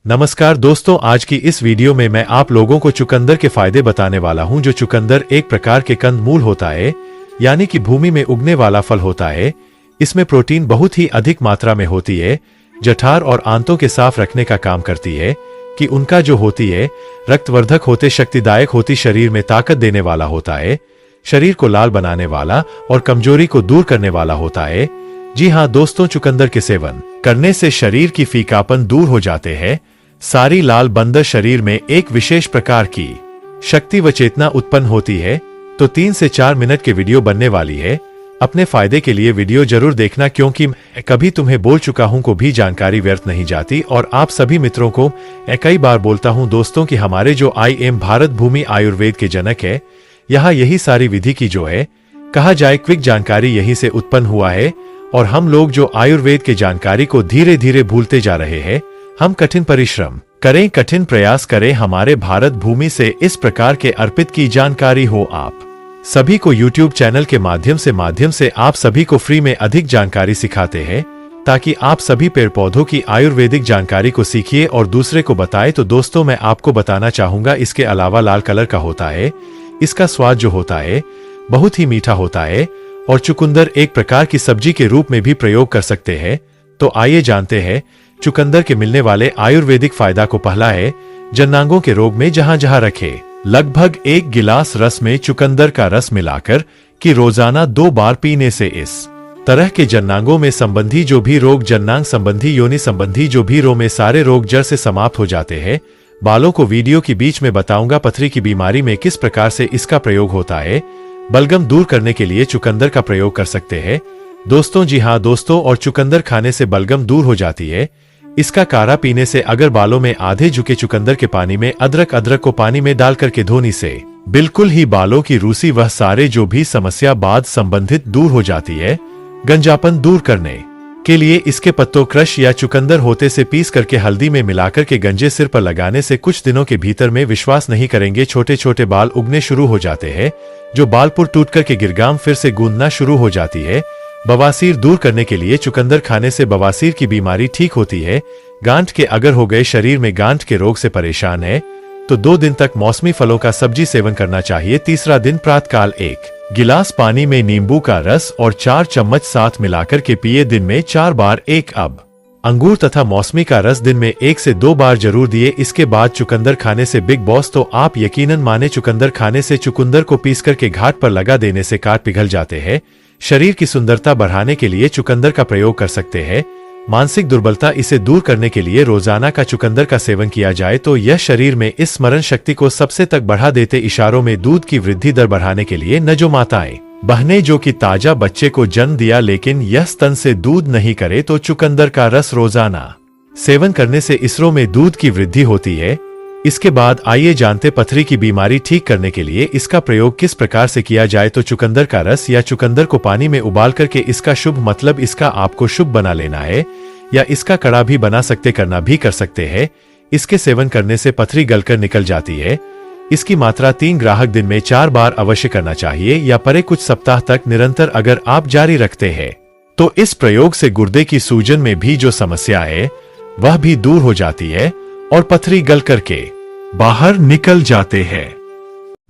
नमस्कार दोस्तों, आज की इस वीडियो में मैं आप लोगों को चुकंदर के फायदे बताने वाला हूं। जो चुकंदर एक प्रकार के कंद मूल होता है, यानी कि भूमि में उगने वाला फल होता है। इसमें प्रोटीन बहुत ही अधिक मात्रा में होती है, जठार और आंतों के साफ रखने का काम करती है कि उनका जो होती है रक्तवर्धक होते, शक्तिदायक होती, शरीर में ताकत देने वाला होता है, शरीर को लाल बनाने वाला और कमजोरी को दूर करने वाला होता है। जी हाँ दोस्तों, चुकंदर के सेवन करने से शरीर की फीकापन दूर हो जाते हैं। सारी लाल बंदर शरीर में एक विशेष प्रकार की शक्ति व चेतना उत्पन्न होती है। तो 3 से 4 मिनट के वीडियो बनने वाली है। अपने फायदे के लिए वीडियो जरूर देखना, क्योंकि मैं कभी तुम्हें बोल चुका हूं को भी जानकारी व्यर्थ नहीं जाती। और आप सभी मित्रों को कई बार बोलता हूं दोस्तों कि हमारे जो IM भारत भूमि आयुर्वेद के जनक है, यहाँ यही सारी विधि की जो है कहा जाए क्विक जानकारी यहीं से उत्पन्न हुआ है। और हम लोग जो आयुर्वेद के जानकारी को धीरे धीरे भूलते जा रहे हैं। हम कठिन परिश्रम करें, कठिन प्रयास करें, हमारे भारत भूमि से इस प्रकार के अर्पित की जानकारी हो आप सभी को। YouTube चैनल के माध्यम से आप सभी को फ्री में अधिक जानकारी सिखाते हैं, ताकि आप सभी पेड़ पौधों की आयुर्वेदिक जानकारी को सीखिए और दूसरे को बताएं। तो दोस्तों, मैं आपको बताना चाहूंगा, इसके अलावा लाल कलर का होता है। इसका स्वाद जो होता है बहुत ही मीठा होता है और चुकंदर एक प्रकार की सब्जी के रूप में भी प्रयोग कर सकते हैं। तो आइए जानते हैं चुकंदर के मिलने वाले आयुर्वेदिक फायदा को। पहला है जननांगों के रोग में जहां जहां रखे लगभग 1 गिलास रस में चुकंदर का रस मिलाकर कि रोजाना 2 बार पीने से इस तरह के जननांगों में संबंधी जो भी रोग, जननांग संबंधी, योनि संबंधी जो भी रोग में सारे रोग जड़ से समाप्त हो जाते हैं। बालों को वीडियो के बीच में बताऊंगा पथरी की बीमारी में किस प्रकार से इसका प्रयोग होता है। बलगम दूर करने के लिए चुकंदर का प्रयोग कर सकते हैं दोस्तों। जी हाँ दोस्तों, और चुकंदर खाने से बलगम दूर हो जाती है। इसका काढ़ा पीने से, अगर बालों में आधे झुके चुकंदर के पानी में अदरक को पानी में डाल करके धोने से बिल्कुल ही बालों की रूसी वह सारे जो भी समस्या बाद संबंधित दूर हो जाती है। गंजापन दूर करने के लिए इसके पत्तों क्रश या चुकंदर होते से पीस करके हल्दी में मिलाकर के गंजे सिर पर लगाने से कुछ दिनों के भीतर में, विश्वास नहीं करेंगे, छोटे छोटे बाल उगने शुरू हो जाते हैं। जो बालपुर टूट करके गिरगाम फिर से गूंदना शुरू हो जाती है। बवासीर दूर करने के लिए चुकंदर खाने से बवासीर की बीमारी ठीक होती है। गांठ के अगर हो गए, शरीर में गांठ के रोग से परेशान है, तो 2 दिन तक मौसमी फलों का सब्जी सेवन करना चाहिए। तीसरा दिन प्रातःकाल 1 गिलास पानी में नींबू का रस और 4 चम्मच साथ मिलाकर के पिए। दिन में 4 बार। एक अब अंगूर तथा मौसमी का रस दिन में 1 से 2 बार जरूर दिए। इसके बाद चुकंदर खाने से बिग बॉस तो आप यकीनन माने, चुकंदर खाने से चुकंदर को पीस करके घाट पर लगा देने से काट पिघल जाते हैं। शरीर की सुंदरता बढ़ाने के लिए चुकंदर का प्रयोग कर सकते हैं। मानसिक दुर्बलता इसे दूर करने के लिए रोजाना का चुकंदर का सेवन किया जाए तो यह शरीर में इस स्मरण शक्ति को सबसे तक बढ़ा देते। इशारों में दूध की वृद्धि दर बढ़ाने के लिए न जो माताएं बहनें जो कि ताजा बच्चे को जन्म दिया लेकिन यह स्तन से दूध नहीं करे, तो चुकंदर का रस रोजाना सेवन करने से इसरों में दूध की वृद्धि होती है। इसके बाद आइए जानते पथरी की बीमारी ठीक करने के लिए इसका प्रयोग किस प्रकार से किया जाए। तो चुकंदर का रस या चुकंदर को पानी में उबाल करके, इसका शुभ मतलब इसका आपको शुभ बना लेना है, या इसका कड़ा भी बना सकते, करना भी कर सकते हैं। इसके सेवन करने से पथरी गलकर निकल जाती है। इसकी मात्रा 3 ग्राहक दिन में 4 बार अवश्य करना चाहिए, या परे कुछ सप्ताह तक निरंतर अगर आप जारी रखते हैं तो इस प्रयोग से गुर्दे की सूजन में भी जो समस्या है वह भी दूर हो जाती है और पथरी गल करके बाहर निकल जाते हैं।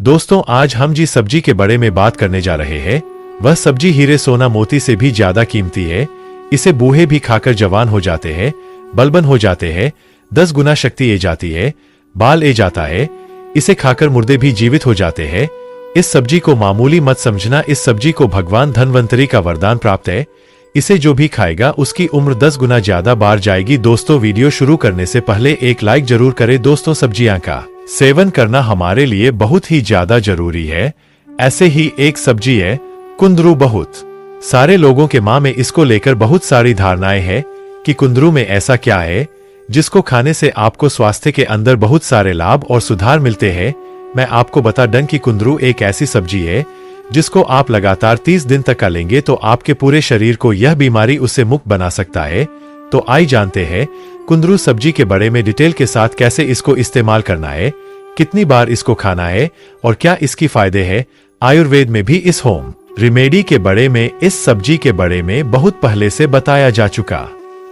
दोस्तों, आज हम जिस सब्जी के बारे में बात करने जा रहे हैं वह सब्जी हीरे सोना मोती से भी ज्यादा कीमती है। इसे बूढ़े भी खाकर जवान हो जाते हैं, बलबन हो जाते हैं, 10 गुना शक्ति ए जाती है, बाल ए जाता है। इसे खाकर मुर्दे भी जीवित हो जाते हैं। इस सब्जी को मामूली मत समझना, इस सब्जी को भगवान धनवंतरी का वरदान प्राप्त है। इसे जो भी खाएगा उसकी उम्र 10 गुना ज्यादा बार जाएगी। दोस्तों, वीडियो शुरू करने से पहले एक लाइक जरूर करें। दोस्तों, सब्जियां का सेवन करना हमारे लिए बहुत ही ज्यादा जरूरी है। ऐसे ही एक सब्जी है कुंदरू। बहुत सारे लोगों के मां में इसको लेकर बहुत सारी धारणाएं हैं कि कुंदरू में ऐसा क्या है जिसको खाने से आपको स्वास्थ्य के अंदर बहुत सारे लाभ और सुधार मिलते हैं। मैं आपको बता दूं कि कुंदरू एक ऐसी सब्जी है जिसको आप लगातार 30 दिन तक का लेंगे तो आपके पूरे शरीर को यह बीमारी उससे मुक्त बना सकता है। तो आइए जानते हैं कुंदरू सब्जी के बारे में डिटेल के साथ, कैसे इसको इस्तेमाल करना है, कितनी बार इसको खाना है और क्या इसकी फायदे हैं। आयुर्वेद में भी इस होम रेमेडी के बारे में, इस सब्जी के बारे में बहुत पहले से बताया जा चुका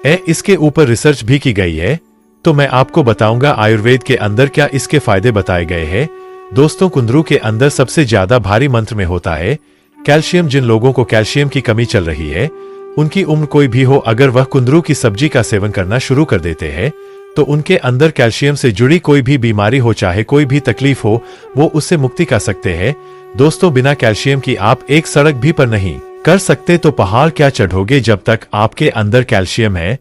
है। इसके ऊपर रिसर्च भी की गई है। तो मैं आपको बताऊंगा आयुर्वेद के अंदर क्या इसके फायदे बताए गए हैं। दोस्तों, कुंदरू के अंदर सबसे ज्यादा भारी मंत्र में होता है कैल्शियम। जिन लोगों को कैल्शियम की कमी चल रही है, उनकी उम्र कोई भी हो, अगर वह कुंदरू की सब्जी का सेवन करना शुरू कर देते हैं तो उनके अंदर कैल्शियम से जुड़ी कोई भी बीमारी हो, चाहे कोई भी तकलीफ हो, वो उससे मुक्ति कर सकते हैं। दोस्तों, बिना कैल्शियम की आप एक सड़क भी पर नहीं कर सकते तो पहाड़ क्या चढ़ोगे। जब तक आपके अंदर कैल्शियम है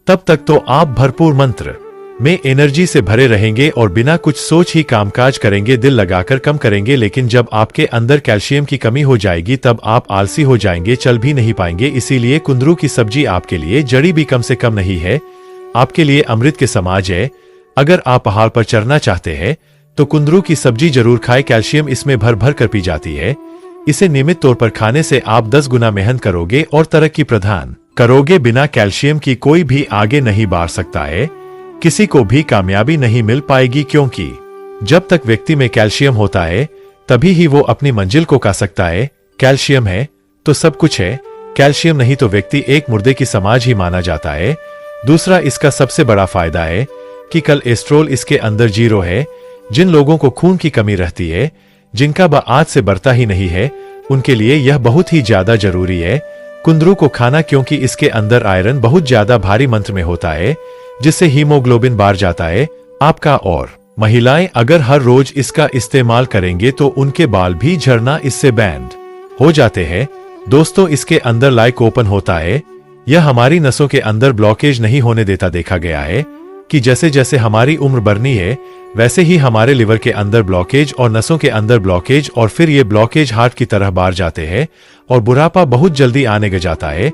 तब तक तो आप भरपूर मंत्र में एनर्जी से भरे रहेंगे और बिना कुछ सोच ही कामकाज करेंगे, दिल लगाकर कम करेंगे। लेकिन जब आपके अंदर कैल्शियम की कमी हो जाएगी तब आप आलसी हो जाएंगे, चल भी नहीं पाएंगे। इसीलिए कुंदरू की सब्जी आपके लिए जड़ी भी कम से कम नहीं है, आपके लिए अमृत के समाज है। अगर आप पहाड़ पर चढ़ना चाहते हैं तो कुंदरू की सब्जी जरूर खाएं। कैल्शियम इसमें भर भर कर पी जाती है। इसे नियमित तौर पर खाने से आप 10 गुना मेहनत करोगे और तरक्की प्रदान करोगे। बिना कैल्शियम की कोई भी आगे नहीं बढ़ सकता है, किसी को भी कामयाबी नहीं मिल पाएगी, क्योंकि जब तक व्यक्ति में कैल्शियम होता है तभी ही वो अपनी मंजिल को पा सकता है। कैल्शियम है तो सब कुछ है, कैल्शियम नहीं तो व्यक्ति एक मुर्दे की समाज ही माना जाता है। दूसरा, इसका सबसे बड़ा फायदा है कि कोलेस्ट्रॉल इसके अंदर 0 है। जिन लोगों को खून की कमी रहती है, जिनका आज से बढ़ता ही नहीं है, उनके लिए यह बहुत ही ज्यादा जरूरी है कुंदरू को खाना, क्योंकि इसके अंदर आयरन बहुत ज्यादा भारी मात्रा में होता है, जिससे हीमोग्लोबिन बढ़ जाता है आपका। और महिलाएं अगर हर रोज इसका इस्तेमाल करेंगे तो उनके बाल भी झड़ना इससे बैंड हो जाते हैं। दोस्तों, इसके अंदर लाइकोपन होता है, यह हमारी नसों के अंदर ब्लॉकेज नहीं होने देता। देखा गया है कि जैसे जैसे हमारी उम्र बढ़नी है वैसे ही हमारे लिवर के अंदर ब्लॉकेज और नसों के अंदर ब्लॉकेज, और फिर ये ब्लॉकेज हार्ट की तरह बढ़ जाते हैं और बुढ़ापा बहुत जल्दी आने लग जाता है।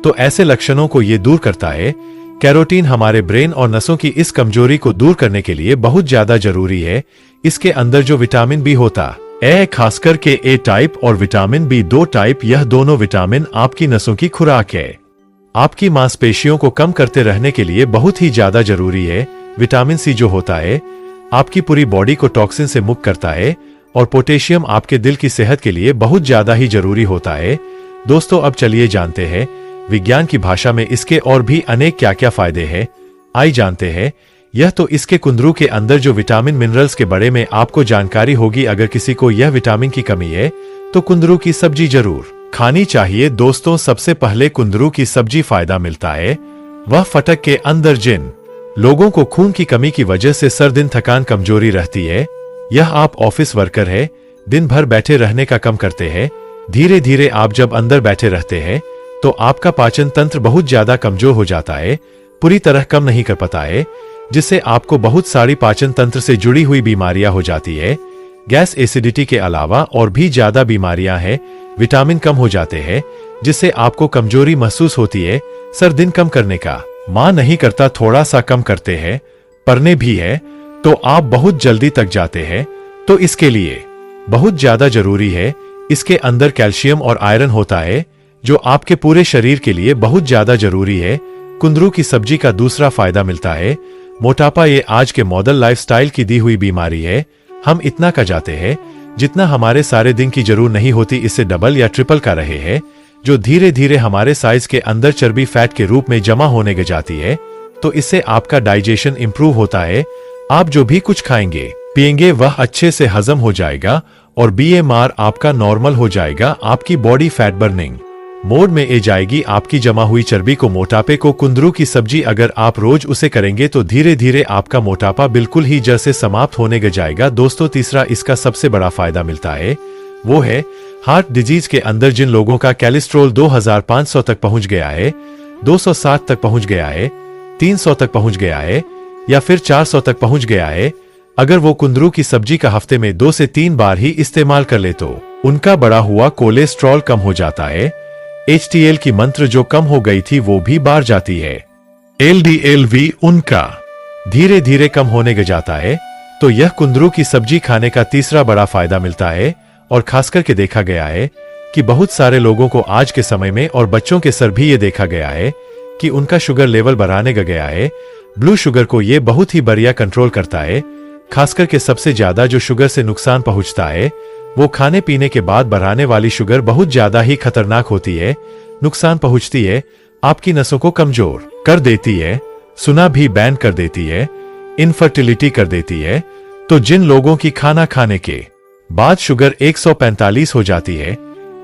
तो ऐसे लक्षणों को ये दूर करता है। कैरोटीन हमारे ब्रेन और नसों की इस कमजोरी को दूर करने के लिए बहुत ज्यादा जरूरी है। इसके अंदर जो विटामिन बी होता है, खासकर के ए टाइप और विटामिन बी2 टाइप, यह दोनों विटामिन आपकी नसों की खुराक है, आपकी मांसपेशियों को कम करते रहने के लिए बहुत ही ज्यादा जरूरी है। विटामिन सी जो होता है आपकी पूरी बॉडी को टॉक्सिन से मुक्त करता है, और पोटेशियम आपके दिल की सेहत के लिए बहुत ज्यादा ही जरूरी होता है। दोस्तों, अब चलिए जानते हैं विज्ञान की भाषा में इसके और भी अनेक क्या क्या फायदे हैं। आइए जानते हैं। यह तो इसके कुंदरू के अंदर जो विटामिन मिनरल्स के बारे में आपको जानकारी होगी। अगर किसी को यह विटामिन की कमी है तो कुंदरू की सब्जी जरूर खानी चाहिए। दोस्तों, सबसे पहले कुंदरू की सब्जी फायदा मिलता है वह फटक के अंदर। जिन लोगों को खून की कमी की वजह से सर दिन थकान कमजोरी रहती है, यह आप ऑफिस वर्कर है, दिन भर बैठे रहने का कम करते हैं, धीरे धीरे आप जब अंदर बैठे रहते हैं तो आपका पाचन तंत्र बहुत ज्यादा कमजोर हो जाता है, पूरी तरह कम नहीं कर पाता है, जिससे आपको बहुत सारी पाचन तंत्र से जुड़ी हुई बीमारियां हो जाती है। गैस, एसिडिटी के अलावा और भी ज्यादा बीमारियां हैं। विटामिन कम हो जाते हैं, जिससे आपको कमजोरी महसूस होती है। सर दिन कम करने का मां नहीं करता, थोड़ा सा कम करते हैं, पढ़ने भी है तो आप बहुत जल्दी तक जाते हैं। तो इसके लिए बहुत ज्यादा जरूरी है इसके अंदर कैल्शियम और आयरन होता है, जो आपके पूरे शरीर के लिए बहुत ज्यादा जरूरी है। कुंदरू की सब्जी का दूसरा फायदा मिलता है मोटापा। ये आज के मॉडल लाइफस्टाइल की दी हुई बीमारी है। हम इतना का जाते हैं जितना हमारे सारे दिन की जरूर नहीं होती, इससे डबल या ट्रिपल का रहे हैं, जो धीरे धीरे हमारे साइज के अंदर चर्बी फैट के रूप में जमा होने लग जाती है। तो इससे आपका डाइजेशन इंप्रूव होता है। आप जो भी कुछ खाएंगे पिएंगे वह अच्छे से हजम हो जाएगा और बीएमआर आपका नॉर्मल हो जाएगा। आपकी बॉडी फैट बर्निंग मोड में ए जाएगी। आपकी जमा हुई चर्बी को, मोटापे को कुंदरू की सब्जी अगर आप रोज उसे करेंगे तो धीरे धीरे आपका मोटापा बिल्कुल ही जड़ से समाप्त होने लग जाएगा। दोस्तों, तीसरा इसका सबसे बड़ा फायदा मिलता है वो है हार्ट डिजीज के अंदर जिन लोगों का कोलेस्ट्रॉल 2500 तक पहुंच गया है, 260 तक पहुंच गया है, 300 तक पहुंच गया है या फिर 400 तक पहुंच गया है, अगर वो कुंदरू की सब्जी का हफ्ते में 2 से 3 बार ही इस्तेमाल कर ले तो उनका बढ़ा हुआ कोलेस्ट्रॉल कम हो जाता है। HDL की मंत्र जो कम हो गई थी वो भी बढ़ जाती है। LDL भी उनका धीरे धीरे कम होने लग जाता है। तो यह कुंदरू की सब्जी खाने का तीसरा बड़ा फायदा मिलता है। और खास करके देखा गया है कि बहुत सारे लोगों को आज के समय में, और बच्चों के सर भी ये देखा गया है कि उनका शुगर लेवल बढ़ाने लग गया है। ब्लू शुगर को ये बहुत ही बढ़िया कंट्रोल करता है। खासकर के सबसे ज्यादा जो शुगर से नुकसान पहुंचता है वो खाने पीने के बाद बढ़ाने वाली शुगर बहुत ज्यादा ही खतरनाक होती है, नुकसान पहुंचती है, आपकी नसों को कमजोर कर देती है, सुना भी बैन कर देती है, इनफर्टिलिटी कर देती है। तो जिन लोगों की खाना खाने के बाद शुगर 145 हो जाती है,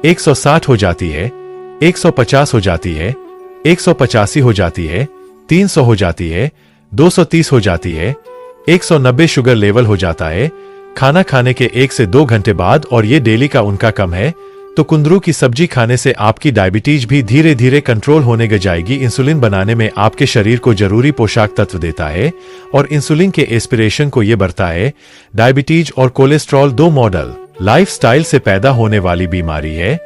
160 हो जाती है, 150 हो जाती है, 185 हो जाती है, 300 हो जाती है, 230 हो जाती है, 190 शुगर लेवल हो जाता है खाना खाने के 1 से 2 घंटे बाद, और ये डेली का उनका कम है, तो कुंदरू की सब्जी खाने से आपकी डायबिटीज भी धीरे धीरे कंट्रोल होने लग जाएगी। इंसुलिन बनाने में आपके शरीर को जरूरी पोषक तत्व देता है और इंसुलिन के एस्पिरेशन को ये बढ़ता है। डायबिटीज और कोलेस्ट्रॉल दो मॉडल लाइफस्टाइल से पैदा होने वाली बीमारी है,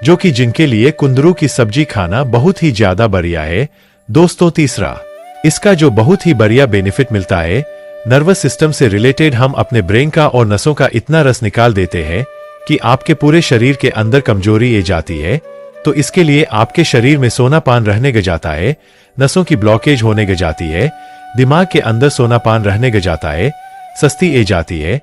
जो कि जिनके लिए कुंदरू की सब्जी खाना बहुत ही ज्यादा बढ़िया है। दोस्तों, तीसरा इसका जो बहुत ही बढ़िया बेनिफिट मिलता है, नर्वस सिस्टम से रिलेटेड हम अपने ब्रेन का और नसों का इतना रस निकाल देते हैं कि आपके पूरे शरीर के अंदर कमजोरी आ जाती है। तो इसके लिए आपके शरीर में सोनापान रहने लग जाता है, नसों की ब्लॉकेज होने लग जाती है, दिमाग के अंदर सोनापान रहने लग जाता है, सस्ती आ जाती है,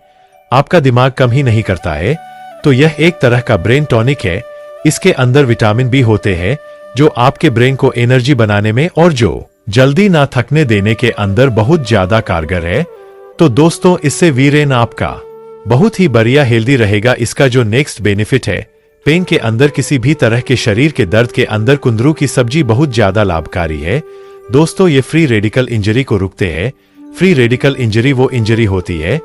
आपका दिमाग कम ही नहीं करता है। तो यह एक तरह का ब्रेन टॉनिक है। इसके अंदर विटामिन बी होते हैं जो आपके ब्रेन को एनर्जी बनाने में और जो जल्दी ना थकने देने के अंदर बहुत ज्यादा कारगर है। तो दोस्तों, इससे वीरेन आपका बहुत ही बढ़िया हेल्दी रहेगा। इसका जो नेक्स्ट बेनिफिट है, पेन के अंदर किसी भी तरह के शरीर के दर्द के अंदर कुंदरू की सब्जी बहुत ज्यादा लाभकारी है। दोस्तों, ये फ्री रेडिकल इंजरी को रुकते हैं। फ्री रेडिकल इंजरी वो इंजरी होती है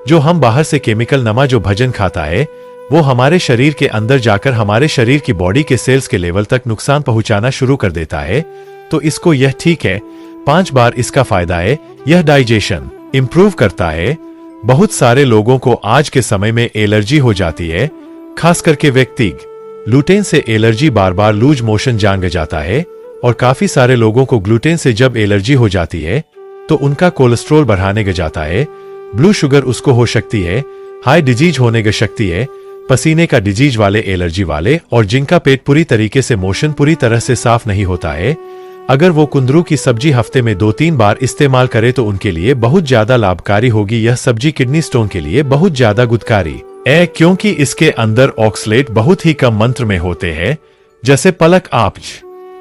जो हम बाहर से केमिकल नमा जो भोजन खाता है, वो हमारे शरीर के अंदर जाकर हमारे शरीर की बॉडी के सेल्स के लेवल तक नुकसान पहुंचाना शुरू कर देता है। तो इसको यह ठीक है 5 बार इसका फायदा है। यह डाइजेशन इंप्रूव करता है। बहुत सारे लोगों को आज के समय में एलर्जी हो जाती है, खास करके व्यक्ति ग्लूटेन से एलर्जी, बार बार लूज मोशन जान जाता है। और काफी सारे लोगों को ग्लूटेन से जब एलर्जी हो जाती है तो उनका कोलेस्ट्रॉल बढ़ाने लग जाता है, ब्लू शुगर उसको हो सकती है, हाई डिजीज होने की शक्ति है, पसीने का डिजीज वाले, एलर्जी वाले, और जिनका पेट पूरी तरीके से मोशन पूरी तरह से साफ नहीं होता है। अगर वो कुंदरू की सब्जी हफ्ते में 2-3 बार इस्तेमाल करे तो उनके लिए बहुत ज्यादा लाभकारी होगी। यह सब्जी किडनी स्टोन के लिए बहुत ज्यादा गुणकारी है, क्योंकि इसके अंदर ऑक्सलेट बहुत ही कम मात्रा में होते हैं। जैसे पलक आप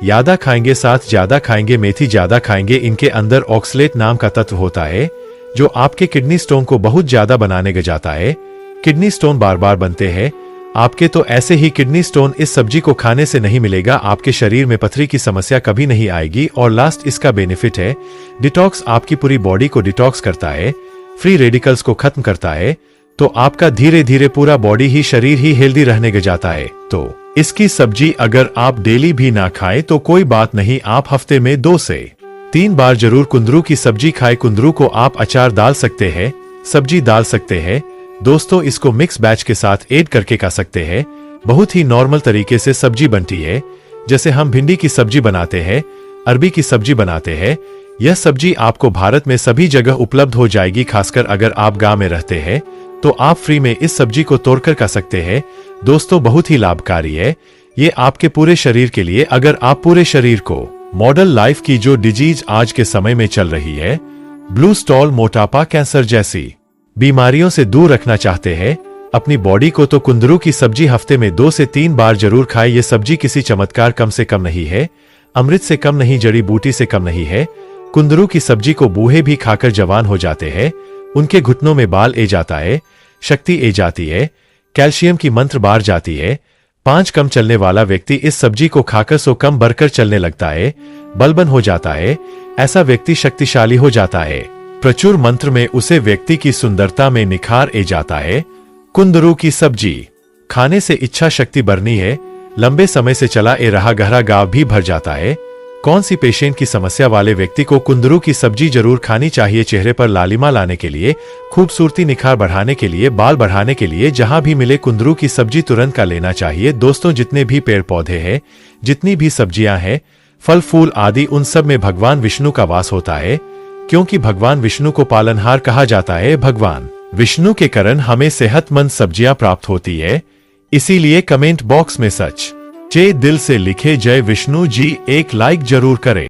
ज्यादा खाएंगे, साथ ज्यादा खाएंगे, मेथी ज्यादा खाएंगे, इनके अंदर ऑक्सलेट नाम का तत्व होता है जो आपके किडनी स्टोन को बहुत ज्यादा बनाने लग जाता है। किडनी स्टोन बार बार बनते हैं आपके, तो ऐसे ही किडनी स्टोन इस सब्जी को खाने से नहीं मिलेगा। आपके शरीर में पथरी की समस्या कभी नहीं आएगी। और लास्ट इसका बेनिफिट है डिटॉक्स, आपकी पूरी बॉडी को डिटॉक्स करता है, फ्री रेडिकल्स को खत्म करता है। तो आपका धीरे धीरे पूरा बॉडी ही, शरीर ही हेल्दी रहने लग जाता है। तो इसकी सब्जी अगर आप डेली भी ना खाएं तो कोई बात नहीं, आप हफ्ते में 2 से 3 बार जरूर कुंदरू की सब्जी खाएं। कुंदरू को आप अचार डाल सकते हैं, सब्जी डाल सकते हैं। दोस्तों, इसको मिक्स बैच के साथ ऐड करके खा सकते हैं। बहुत ही नॉर्मल तरीके से सब्जी बनती है, जैसे हम भिंडी की सब्जी बनाते हैं, अरबी की सब्जी बनाते हैं। यह सब्जी आपको भारत में सभी जगह उपलब्ध हो जाएगी। खासकर अगर आप गांव में रहते हैं तो आप फ्री में इस सब्जी को तोड़कर खा सकते हैं। दोस्तों, बहुत ही लाभकारी है ये आपके पूरे शरीर के लिए। अगर आप पूरे शरीर को मॉडल लाइफ की जो डिजीज आज के समय में चल रही है, ब्लू स्टॉल, मोटापा, कैंसर जैसी बीमारियों से दूर रखना चाहते हैं अपनी बॉडी को, तो कुंदरू की सब्जी हफ्ते में 2 से 3 बार जरूर खाएं। ये सब्जी किसी चमत्कार कम से कम नहीं है, अमृत से कम नहीं, जड़ी बूटी से कम नहीं है। कुंदरू की सब्जी को बूढ़े भी खाकर जवान हो जाते हैं, उनके घुटनों में बाल ए जाता है, शक्ति ए जाती है, कैल्शियम की मंत्र बाढ़ जाती है। 5 कम चलने वाला व्यक्ति इस सब्जी को खाकर 100 कम बढ़कर चलने लगता है, बलबन हो जाता है। ऐसा व्यक्ति शक्तिशाली हो जाता है। प्रचुर मंत्र में उसे व्यक्ति की सुंदरता में निखार ए जाता है। कुंदरू की सब्जी खाने से इच्छा शक्ति बढ़नी है, लंबे समय से चला ए रहा गहरा गाव भी भर जाता है। कौन सी पेशेंट की समस्या वाले व्यक्ति को कुंदरू की सब्जी जरूर खानी चाहिए। चेहरे पर लालिमा लाने के लिए, खूबसूरती, निखार बढ़ाने के लिए, बाल बढ़ाने के लिए, जहां भी मिले कुंदरू की सब्जी तुरंत का लेना चाहिए। दोस्तों, जितने भी पेड़ पौधे हैं, जितनी भी सब्जियां हैं, फल फूल आदि, उन सब में भगवान विष्णु का वास होता है, क्योंकि भगवान विष्णु को पालनहार कहा जाता है। भगवान विष्णु के कारण हमें सेहतमंद सब्जियां प्राप्त होती है। इसीलिए कमेंट बॉक्स में सच चे दिल से लिखे जय विष्णु जी, एक लाइक जरूर करें।